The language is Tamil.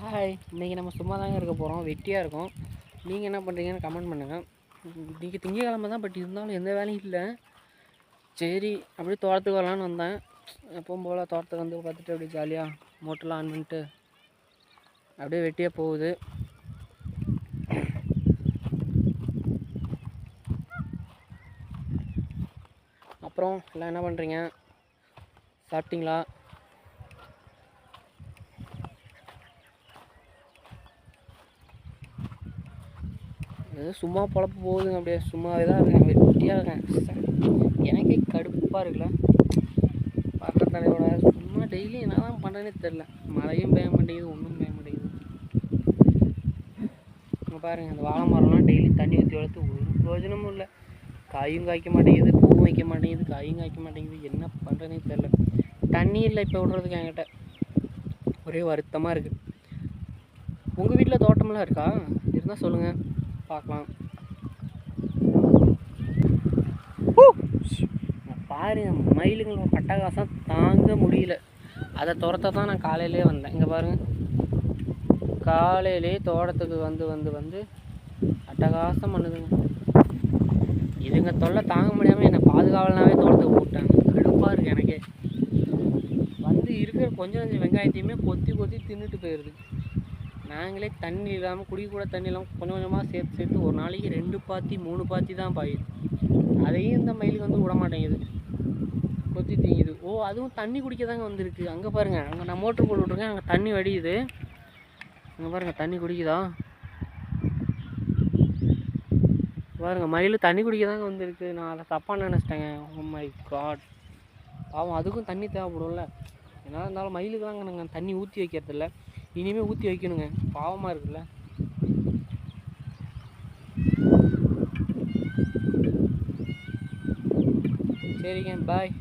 ஹாய், இன்றைக்கி நம்ம சும்மா தாங்க இருக்க போகிறோம். வெட்டியாக இருக்கோம். நீங்கள் என்ன பண்ணுறீங்கன்னு கமெண்ட் பண்ணுங்கள். இன்றைக்கி திங்கக்கிழமை தான், பட் இருந்தாலும் எந்த வேலையும் இல்லை. சரி, அப்படியே தோட்டத்துக்கு வரலான்னு வந்தேன். எப்பவும் போல் தோட்டத்துக்கு வந்து பார்த்துட்டு அப்படியே ஜாலியாக மோட்டர்லாம் ஆன் பண்ணிட்டு அப்படியே வெட்டியாக போகுது. அப்புறம் எல்லாம் என்ன பண்ணுறீங்க? சாப்பிட்டீங்களா? சும்மா பொழப்பு போகுதுங்க. அப்படியே சும்மாவே தான் இருக்கேன், வெட்டியாக இருக்கேன். எனக்கே கடுப்பாக இருக்குல்ல பார்க்குற தலையோட. சும்மா டெய்லி என்ன தான் பண்ணுறேன்னே தெரில. மழையும் பெய்ய மாட்டேங்குது, ஒன்றும் பெய்ய மாட்டேங்குது. இங்கே பாருங்கள், அந்த வாழை மரம்லாம் டெய்லி தண்ணி ஊற்றி வளர்த்து ஒரு பிரயோஜனமும் இல்லை. காயும் காய்க்க மாட்டேங்குது, பூவும் வைக்க மாட்டேங்குது, காயும் காய்க்க மாட்டேங்குது. என்ன பண்ணுறேன்னே தெரில. தண்ணி இல்லை இப்போ விடுறதுக்கு என்கிட்ட. ஒரே வருத்தமாக இருக்குது. உங்கள் வீட்டில் தோட்டமெல்லாம் இருக்கா? இருந்தால் சொல்லுங்கள், பார்க்கலாம். பாருங்க, மயிலுங்களோட பட்டகாசம் தாங்க முடியல. அதை துரத்த தான் நான் காலையிலே வந்தேன். இங்கே பாருங்கள், காலையிலே தோட்டத்துக்கு வந்து அட்டகாசம் பண்ணுதுங்க. இதுங்க தொல்லை தாங்க முடியாமல் என்னை பாதுகாவலனாவே தோட்டத்துக்கு போட்டாங்க. கடுப்பாக இருக்குது எனக்கே. வந்து இருக்கிற கொஞ்சம் வெங்காயத்தையுமே கொத்தி தின்னுட்டு போயிடுது. நாங்களே தண்ணி இல்லாமல், குடிக்கூட தண்ணி இல்லாமல் கொஞ்சம் கொஞ்சமாக சேர்த்து ஒரு நாளைக்கு 2 பாத்தி 3 பாத்தி தான் பாயுது. அதையும் இந்த மயிலுக்கு வந்து விட மாட்டேங்குது, கொத்தி தீங்குது. ஓ, அதுவும் தண்ணி குடிக்க தாங்க வந்திருக்கு. அங்கே பாருங்கள், அங்கே நான் மோட்ரு போட்டு விட்ருக்கேன், அங்கே தண்ணி வடியுது. அங்கே பாருங்கள், தண்ணி குடிக்குதா பாருங்கள். மயில் தண்ணி குடிக்க தாங்க வந்திருக்கு. நான் அதை தப்பாக நினச்சிட்டேங்க. ஓ மை காட், பாவம், அதுக்கும் தண்ணி தேவைப்படும்ல. என்ன இருந்தாலும் மயிலுக்கு தாங்க நாங்கள் தண்ணி ஊற்றி வைக்கிறதில்ல. இனிமேல் ஊற்றி வைக்கணுங்க, பாவமாக இருக்குல்ல. சரிங்க, பாய்.